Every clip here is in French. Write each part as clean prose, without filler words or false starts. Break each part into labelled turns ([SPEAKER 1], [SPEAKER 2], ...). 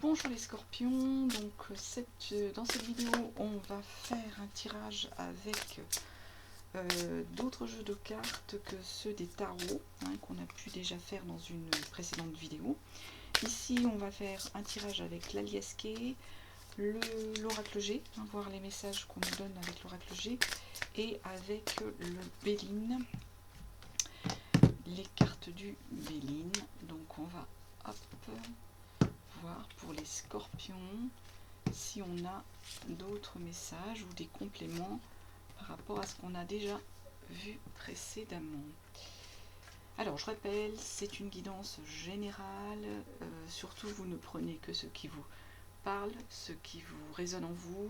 [SPEAKER 1] Bonjour les scorpions, dans cette vidéo on va faire un tirage avec d'autres jeux de cartes que ceux des tarots qu'on a pu déjà faire dans une précédente vidéo. Ici on va faire un tirage avec l'Aliasqué, l'Oracle G, voir les messages qu'on nous donne avec l'Oracle G, et avec le Béline, les cartes du Béline. Donc on va voir pour les scorpions si on a d'autres messages ou des compléments par rapport à ce qu'on a déjà vu précédemment. Alors je rappelle, c'est une guidance générale, surtout vous ne prenez que ce qui vous parle, ce qui vous résonne en vous,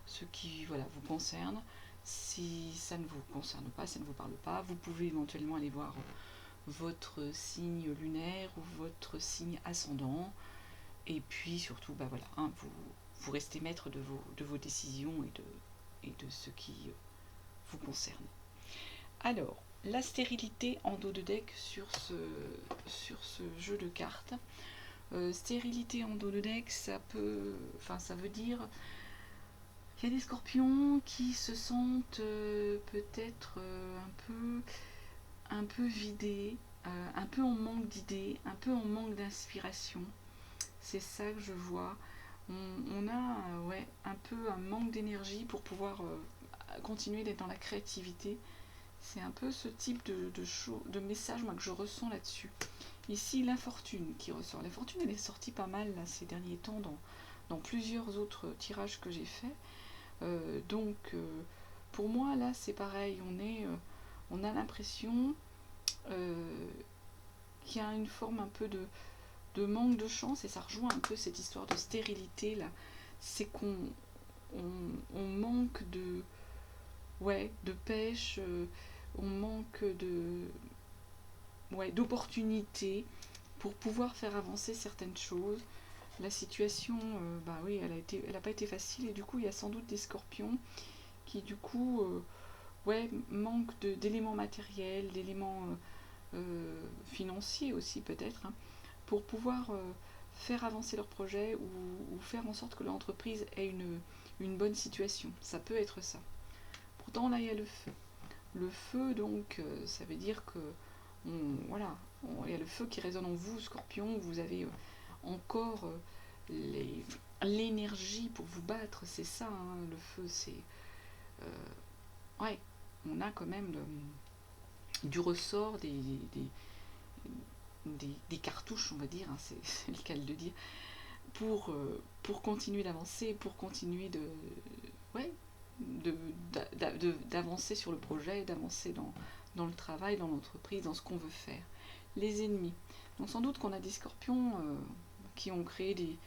[SPEAKER 1] ce qui vous concerne. Si ça ne vous concerne pas, ça ne vous parle pas, vous pouvez éventuellement aller voir votre signe lunaire ou votre signe ascendant. Et puis surtout, vous restez maître de vos décisions et de ce qui vous concerne. Alors, la stérilité en dos de deck sur ce jeu de cartes. Stérilité en dos de deck, ça veut dire qu'il y a des scorpions qui se sentent peut-être un peu vidés, un peu en manque d'idées, un peu en manque d'inspiration. C'est ça que je vois. On a un peu un manque d'énergie pour pouvoir continuer d'être dans la créativité. C'est un peu ce type de message que je ressens là-dessus. Ici, l'infortune qui ressort. La fortune, elle est sortie pas mal là, ces derniers temps dans plusieurs autres tirages que j'ai faits. Pour moi, là, c'est pareil. On a l'impression qu'il y a une forme un peu de manque de chance, et ça rejoint un peu cette histoire de stérilité là. C'est qu'on manque de pêche, on manque d'opportunités pour pouvoir faire avancer certaines choses. La situation, elle n'a pas été facile, et du coup il y a sans doute des scorpions qui du coup manquent d'éléments matériels, d'éléments financiers aussi peut-être, pour pouvoir faire avancer leur projet ou faire en sorte que l'entreprise ait une bonne situation. Ça peut être ça. Pourtant là il y a le feu. Le feu, donc ça veut dire que il y a le feu qui résonne en vous, scorpion. Vous avez encore l'énergie pour vous battre, c'est ça, le feu, c'est on a quand même du ressort, des cartouches, on va dire, c'est le cas de le dire, pour continuer d'avancer, pour continuer d'avancer sur le projet, d'avancer dans le travail, dans l'entreprise, dans ce qu'on veut faire. Les ennemis. Donc sans doute qu'on a des scorpions qui ont créé des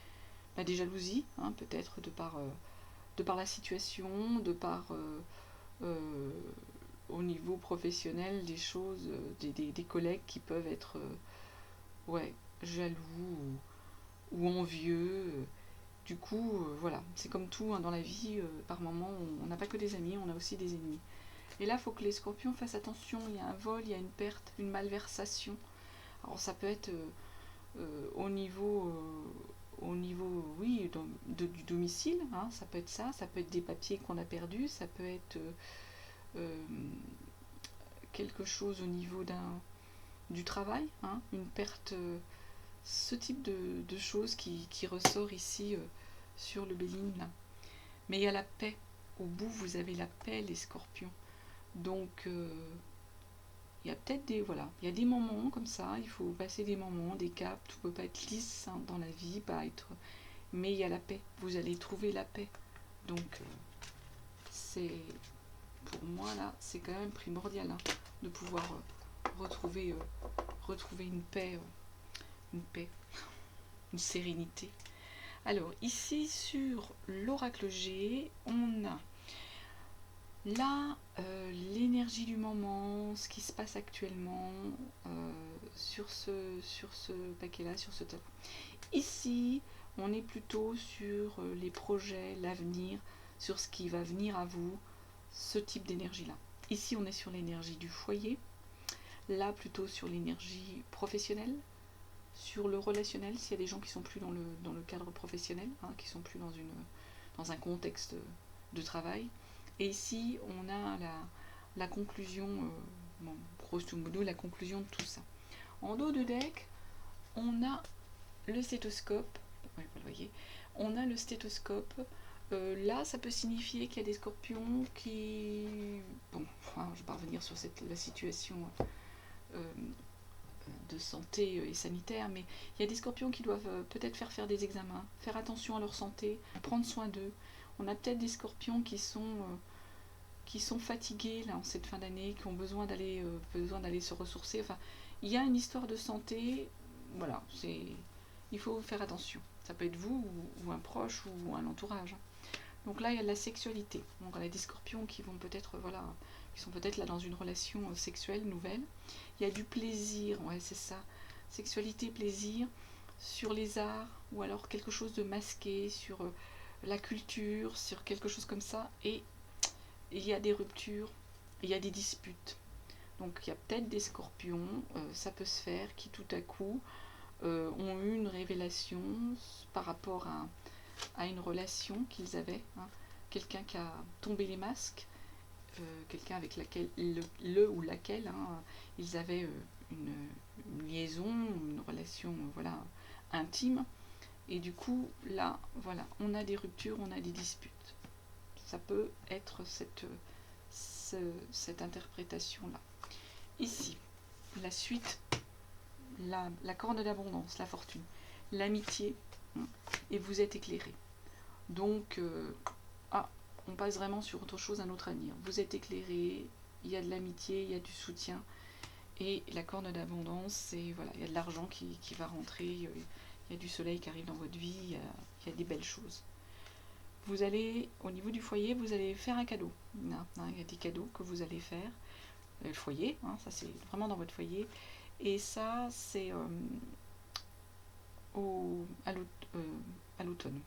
[SPEAKER 1] jalousies, peut-être de par la situation, de par au niveau professionnel, des choses, des collègues qui peuvent être jaloux ou envieux. Du coup, c'est comme tout dans la vie, par moments, on n'a pas que des amis, on a aussi des ennemis. Et là, il faut que les scorpions fassent attention, il y a un vol, il y a une perte, une malversation. Alors ça peut être au niveau du domicile, ça peut être ça peut être des papiers qu'on a perdus, ça peut être quelque chose au niveau du travail, une perte, ce type de choses qui ressort ici sur le Béline là. Mais il y a la paix. Au bout, vous avez la paix, les scorpions. Donc il y a peut-être il y a des moments comme ça, il faut passer des moments, des caps, tout peut pas être lisse dans la vie, mais il y a la paix, vous allez trouver la paix. Donc c'est, pour moi là, c'est quand même primordial de pouvoir retrouver une paix, une sérénité. Alors ici sur l'oracle G, on a là l'énergie du moment, ce qui se passe actuellement sur ce paquet là, sur ce tableau. Ici on est plutôt sur les projets, l'avenir, sur ce qui va venir à vous, ce type d'énergie là. Ici on est sur l'énergie du foyer, là plutôt sur l'énergie professionnelle, sur le relationnel, s'il y a des gens qui sont plus dans le cadre professionnel, hein, qui sont plus dans un contexte de travail. Et ici, on a la conclusion, bon, grosso modo, la conclusion de tout ça. En dos de deck, on a le stéthoscope. Oui, vous le voyez. On a le stéthoscope. Là, ça peut signifier qu'il y a des scorpions qui... Bon, enfin, je vais pas revenir sur la situation de santé et sanitaire, mais il y a des scorpions qui doivent peut-être faire des examens, faire attention à leur santé, prendre soin d'eux. On a peut-être des scorpions qui sont fatigués là en cette fin d'année, qui ont besoin d'aller se ressourcer. Enfin, il y a une histoire de santé, voilà, il faut faire attention. Ça peut être vous ou un proche ou un entourage. Donc là, il y a de la sexualité. Donc on a des scorpions qui vont peut-être, voilà, qui sont peut-être là dans une relation sexuelle nouvelle. Il y a du plaisir, ouais, c'est ça. Sexualité, plaisir, sur les arts, ou alors quelque chose de masqué, sur la culture, sur quelque chose comme ça. Et il y a des ruptures, il y a des disputes. Donc il y a peut-être des scorpions, ça peut se faire, qui tout à coup ont eu une révélation par rapport à une relation qu'ils avaient, hein. Quelqu'un qui a tombé les masques, quelqu'un avec laquelle ou laquelle hein, ils avaient une liaison, une relation voilà, intime. Et du coup, là, voilà, on a des ruptures, on a des disputes. Ça peut être cette interprétation-là. Ici, la suite, la corne d'abondance, la fortune, l'amitié, hein, et vous êtes éclairé. Donc, on passe vraiment sur autre chose, un autre avenir. Vous êtes éclairé, il y a de l'amitié, il y a du soutien, et la corne d'abondance, c'est voilà, il y a de l'argent qui va rentrer, il y a du soleil qui arrive dans votre vie, il y a des belles choses. Vous allez, au niveau du foyer, vous allez faire un cadeau. Il y a des cadeaux que vous allez faire. Le foyer, hein, ça c'est vraiment dans votre foyer. Et ça, c'est à l'automne.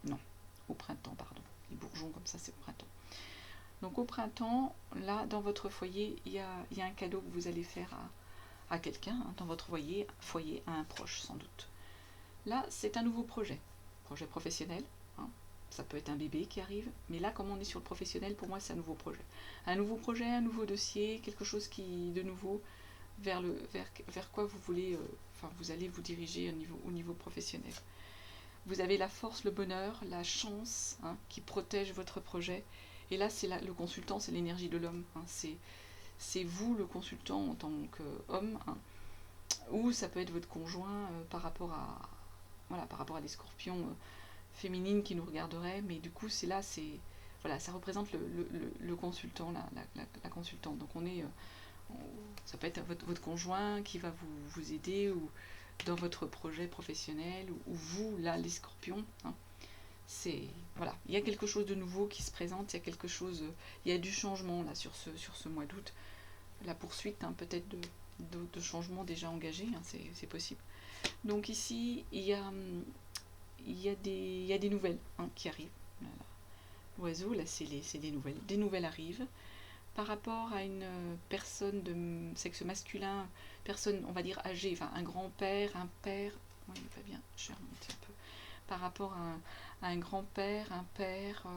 [SPEAKER 1] Non, au printemps, pardon. Les bourgeons comme ça, c'est au printemps. Donc au printemps, là, dans votre foyer, il y a un cadeau que vous allez faire à quelqu'un, hein, dans votre foyer, à un proche sans doute. Là, c'est un nouveau projet professionnel. Hein. Ça peut être un bébé qui arrive, mais là, comme on est sur le professionnel, pour moi, c'est un nouveau projet. Un nouveau projet, un nouveau dossier, quelque chose qui, de nouveau, vers quoi vous voulez, vous allez vous diriger au niveau professionnel. Vous avez la force, le bonheur, la chance hein, qui protège votre projet. Et là, c'est le consultant, c'est l'énergie de l'homme. Hein. C'est vous, le consultant, en tant qu'homme. Hein. Ou ça peut être votre conjoint par rapport à des scorpions féminines qui nous regarderaient. Mais du coup, c'est voilà, ça représente le consultant, la consultante. Donc ça peut être votre conjoint qui va vous aider ou dans votre projet professionnel ou vous, là, les scorpions. Hein. Voilà, il y a quelque chose de nouveau qui se présente, il y a du changement là sur ce mois d'août. La poursuite hein, peut-être de changements déjà engagés, hein, c'est possible. Donc ici, il y a des nouvelles hein, qui arrivent. Voilà. L'oiseau, là, c'est des nouvelles. Des nouvelles arrivent. Par rapport à une personne de sexe masculin, personne, on va dire, âgée, enfin un grand-père, un père, oui, il va bien, je vais remonter un peu, par rapport à un grand-père, un père,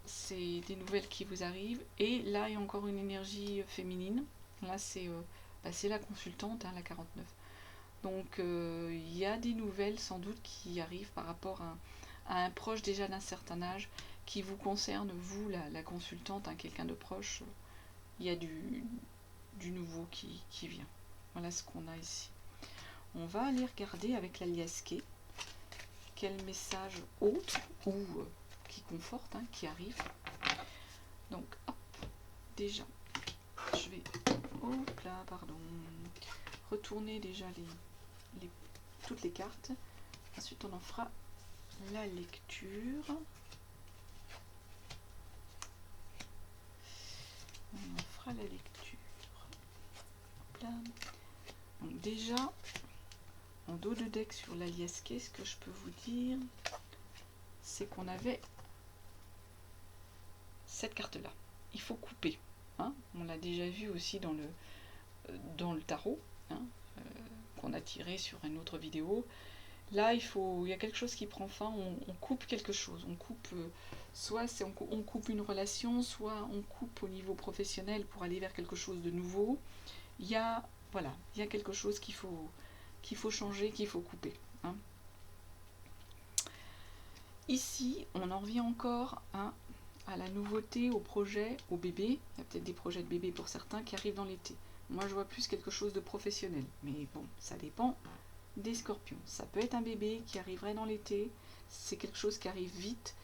[SPEAKER 1] c'est des nouvelles qui vous arrivent, et là, il y a encore une énergie féminine, là, c'est la consultante, hein, la 49. Donc, il y a des nouvelles, sans doute, qui arrivent par rapport à un proche déjà d'un certain âge, qui vous concerne, vous, la consultante, hein, quelqu'un de proche, il y a du nouveau qui vient. Voilà ce qu'on a ici. On va aller regarder avec la liasquée quel message autre ou qui conforte, hein, qui arrive. Donc, hop, déjà, je vais, hop là, pardon, retourner déjà toutes les cartes. Ensuite, on en fera la lecture. On fera la lecture. Hop là. Donc déjà, en dos de deck sur la liasquée, ce que je peux vous dire, c'est qu'on avait cette carte-là. Il faut couper. Hein. On l'a déjà vu aussi dans le tarot. Hein. qu'on a tiré sur une autre vidéo. Là, il y a quelque chose qui prend fin, on coupe quelque chose, on coupe, soit on coupe une relation, soit on coupe au niveau professionnel pour aller vers quelque chose de nouveau. Voilà, il y a quelque chose qu'il faut changer, qu'il faut couper. Hein. Ici, on en revient encore à la nouveauté, au projet, au bébé. Il y a peut-être des projets de bébé pour certains qui arrivent dans l'été. Moi, je vois plus quelque chose de professionnel, mais bon, ça dépend des scorpions. Ça peut être un bébé qui arriverait dans l'été, c'est quelque chose qui arrive vite,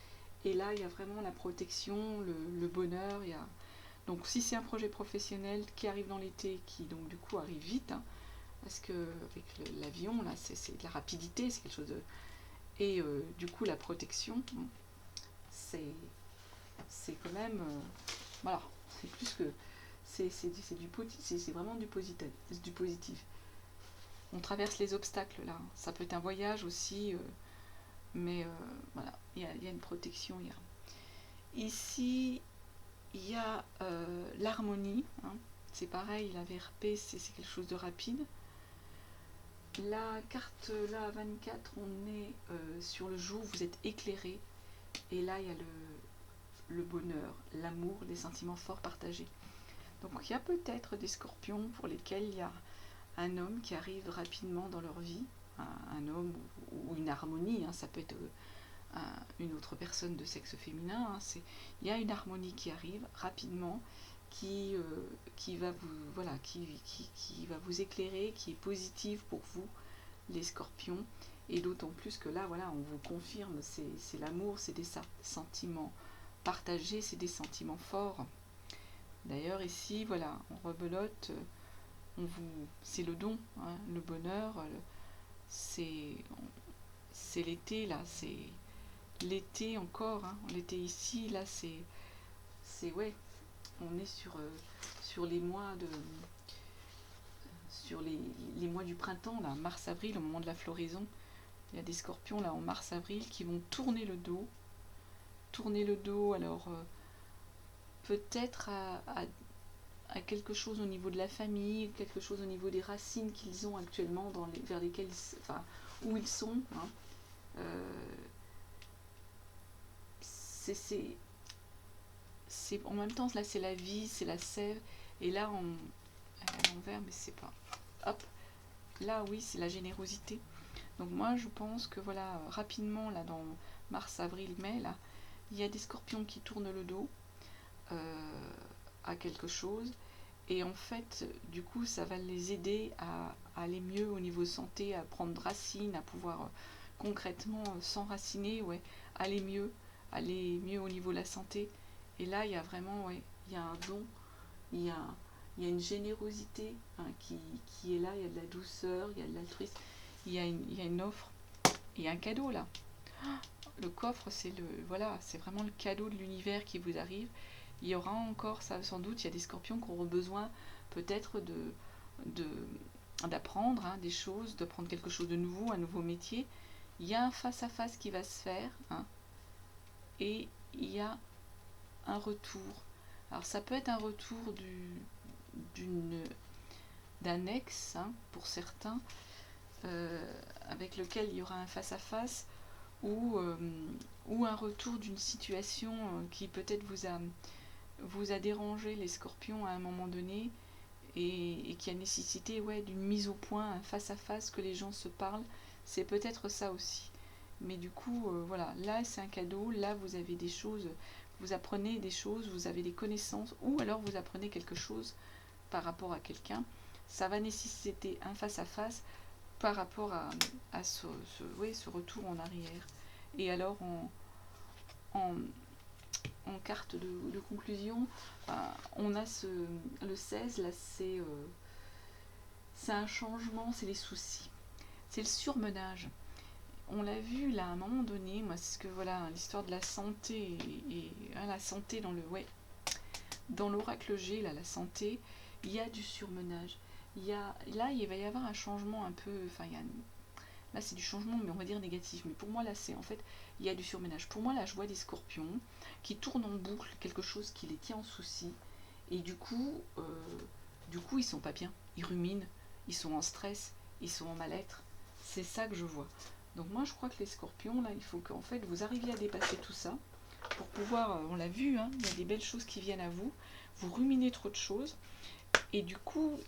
[SPEAKER 1] et là il y a vraiment la protection, le bonheur. Donc si c'est un projet professionnel qui arrive dans l'été, qui donc du coup arrive vite, parce que avec l'avion là c'est de la rapidité, c'est quelque chose de... Et du coup la protection, c'est quand même... voilà, c'est plus que... C'est vraiment du positif. On traverse les obstacles là, ça peut être un voyage aussi, mais voilà, il y a une protection. Ici, il y a l'harmonie, hein. C'est pareil, la VRP c'est quelque chose de rapide. La carte là 24, on est sur le jour, vous êtes éclairé, et là il y a le bonheur, l'amour, les sentiments forts partagés. Donc il y a peut-être des scorpions pour lesquels il y a un homme qui arrive rapidement dans leur vie, un homme ou une harmonie, hein, ça peut être une autre personne de sexe féminin, hein, il y a une harmonie qui arrive rapidement, qui va vous éclairer, qui est positive pour vous, les scorpions, et d'autant plus que là, voilà, on vous confirme, c'est l'amour, c'est des sentiments partagés, c'est des sentiments forts. D'ailleurs ici, voilà, on rebelote, c'est le don, hein, le bonheur, c'est l'été là, c'est l'été encore, hein, l'été ici, là c'est ouais, on est sur les mois les mois du printemps là, mars-avril, au moment de la floraison. Il y a des scorpions là en mars-avril qui vont tourner le dos, alors peut-être à quelque chose au niveau de la famille, quelque chose au niveau des racines qu'ils ont actuellement, vers lesquelles, où ils sont. Hein. En même temps, là c'est la vie, c'est la sève, et là à l'envers, mais c'est pas. Hop, là oui, c'est la générosité. Donc moi je pense que voilà, rapidement, là dans mars, avril, mai, là, il y a des scorpions qui tournent le dos à quelque chose. Et en fait, du coup, ça va les aider à aller mieux au niveau santé, à prendre racine, à pouvoir concrètement s'enraciner, ouais, aller mieux au niveau de la santé. Et là, il y a vraiment, ouais, il y a un don, il y a une générosité, hein, qui est là, il y a de la douceur, il y a de l'altruisme, il y a une offre, il y a un cadeau là. Le coffre, c'est vraiment le cadeau de l'univers qui vous arrive. Il y aura encore, ça sans doute, il y a des scorpions qui auront besoin peut-être d'apprendre, hein, des choses, de prendre quelque chose de nouveau, un nouveau métier. Il y a un face-à-face qui va se faire, hein, et il y a un retour. Alors ça peut être un retour d'un ex, hein, pour certains, avec lequel il y aura un face-à-face, ou un retour d'une situation qui peut-être vous a dérangé, les scorpions, à un moment donné, et qui a nécessité, ouais, d'une mise au point, un face-à-face, que les gens se parlent. C'est peut-être ça aussi. Mais du coup, voilà, là c'est un cadeau, là vous avez des choses, vous apprenez des choses, vous avez des connaissances, ou alors vous apprenez quelque chose par rapport à quelqu'un. Ça va nécessiter un face-à-face par rapport à ce retour en arrière. Et alors en carte de conclusion, on a le 16, là c'est un changement, c'est les soucis, c'est le surmenage. On l'a vu là à un moment donné, moi c'est ce que voilà, l'histoire de la santé, et la santé dans l'oracle G, là, la santé, il y a du surmenage. Là il va y avoir un changement un peu, là c'est du changement, mais on va dire négatif, mais pour moi là c'est en fait, il y a du surménage. Pour moi là je vois des scorpions qui tournent en boucle quelque chose qui les tient en souci, et du coup ils sont pas bien, ils ruminent, ils sont en stress, ils sont en mal-être. C'est ça que je vois. Donc moi je crois que les scorpions, là, il faut qu'en fait vous arriviez à dépasser tout ça pour pouvoir, on l'a vu, hein, il y a des belles choses qui viennent à vous, vous ruminez trop de choses, et du coup,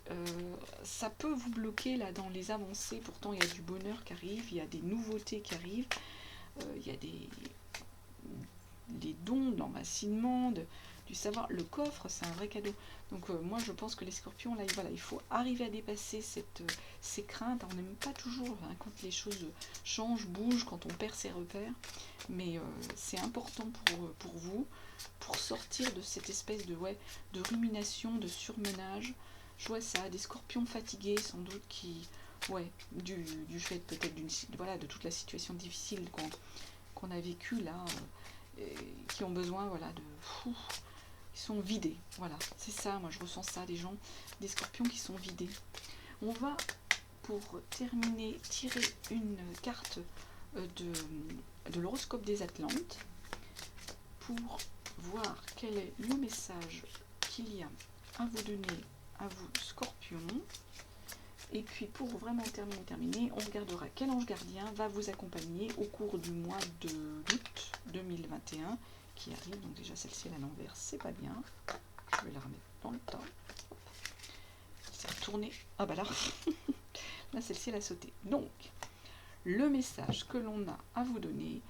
[SPEAKER 1] ça peut vous bloquer là dans les avancées. Pourtant, il y a du bonheur qui arrive, il y a des nouveautés qui arrivent, il y a des dons, de l'enracinement, du savoir. Le coffre, c'est un vrai cadeau. Donc moi, je pense que les scorpions, là, voilà, il faut arriver à dépasser ces craintes. On n'aime pas toujours hein, quand les choses changent, bougent, quand on perd ses repères. Mais c'est important pour vous, pour sortir de cette espèce de rumination, de surmenage. Je vois ça, des scorpions fatigués, sans doute, qui... du fait peut-être de toute la situation difficile qu'on a vécue là, qui ont besoin, ils sont vidés, voilà, c'est ça, moi je ressens ça, des scorpions qui sont vidés. On va, pour terminer, tirer une carte de l'horoscope des Atlantes, pour voir quel est le message qu'il y a à vous donner, à vous scorpions. Et puis pour vraiment terminer, on regardera quel ange gardien va vous accompagner au cours du mois d'août 2021 qui arrive. Donc déjà celle-ci à l'envers, c'est pas bien. Je vais la remettre dans le tas. C'est retourné. Ah bah là, là celle-ci elle a sauté. Donc, le message que l'on a à vous donner,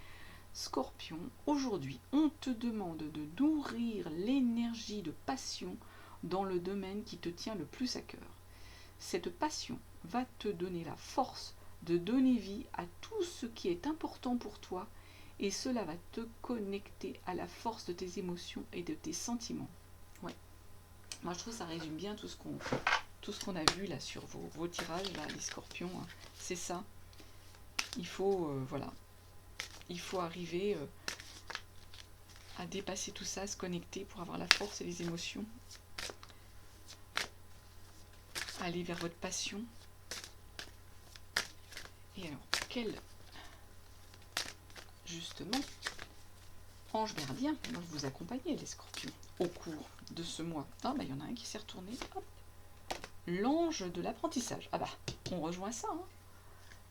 [SPEAKER 1] Scorpion, aujourd'hui, on te demande de nourrir l'énergie de passion dans le domaine qui te tient le plus à cœur. Cette passion va te donner la force de donner vie à tout ce qui est important pour toi et cela va te connecter à la force de tes émotions et de tes sentiments. Ouais. Moi je trouve que ça résume bien tout ce qu'on a vu là sur vos tirages, là, les scorpions. Hein. C'est ça. Il faut, il faut arriver à dépasser tout ça, à se connecter pour avoir la force et les émotions. Aller vers votre passion. Et alors, quel, justement, ange gardien va vous accompagner, les scorpions, au cours de ce mois? Ah, bah, il y en a un qui s'est retourné. L'ange de l'apprentissage. Ah, bah, on rejoint ça, hein.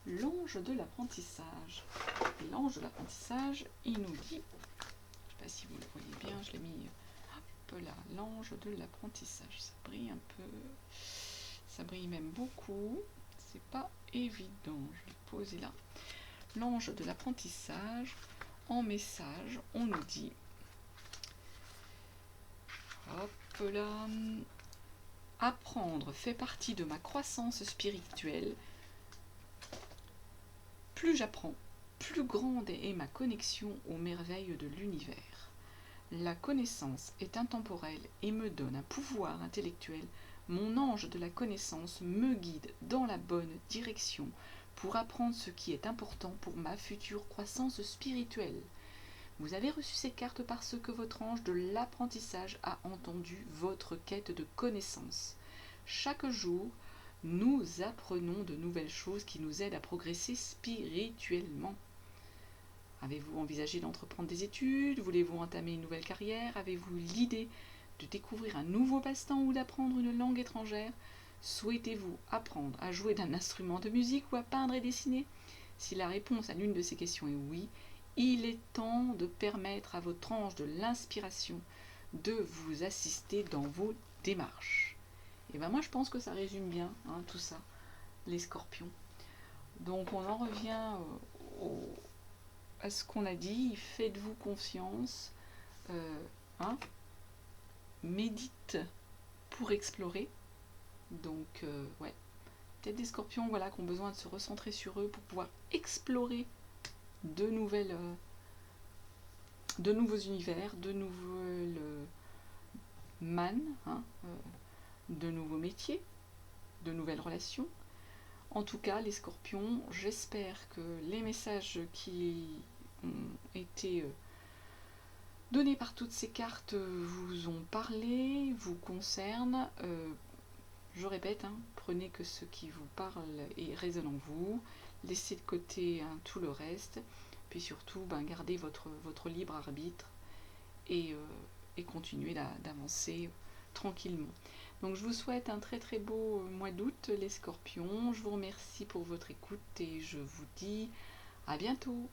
[SPEAKER 1] L'ange de l'apprentissage. L'ange de l'apprentissage, il nous dit, je ne sais pas si vous le voyez bien, je l'ai mis un peu là, l'ange de l'apprentissage. Ça brille un peu, ça brille même beaucoup. C'est pas évident, je vais le poser là. L'ange de l'apprentissage, en message, on nous dit, hop là, apprendre fait partie de ma croissance spirituelle. Plus j'apprends, plus grande est ma connexion aux merveilles de l'univers. La connaissance est intemporelle et me donne un pouvoir intellectuel. Mon ange de la connaissance me guide dans la bonne direction pour apprendre ce qui est important pour ma future croissance spirituelle. Vous avez reçu ces cartes parce que votre ange de l'apprentissage a entendu votre quête de connaissance. Chaque jour, nous apprenons de nouvelles choses qui nous aident à progresser spirituellement. Avez-vous envisagé d'entreprendre des études? Voulez-vous entamer une nouvelle carrière? Avez-vous l'idée de découvrir un nouveau passe-temps ou d'apprendre une langue étrangère? Souhaitez-vous apprendre à jouer d'un instrument de musique ou à peindre et dessiner? Si la réponse à l'une de ces questions est oui, il est temps de permettre à votre ange de l'inspiration de vous assister dans vos démarches. Et bien moi je pense que ça résume bien hein, tout ça, les scorpions. Donc on en revient à ce qu'on a dit, faites-vous confiance, médite pour explorer. Donc ouais, peut-être des scorpions voilà, qui ont besoin de se recentrer sur eux pour pouvoir explorer de nouveaux univers, de nouvelles mannes, de nouveaux métiers, de nouvelles relations. En tout cas, les scorpions, j'espère que les messages qui ont été donnés par toutes ces cartes vous ont parlé, vous concernent. Je répète, prenez que ce qui vous parle et résonne en vous, laissez de côté tout le reste, puis surtout gardez votre libre arbitre et continuez d'avancer tranquillement. Donc je vous souhaite un très très beau mois d'août les scorpions, je vous remercie pour votre écoute et je vous dis à bientôt.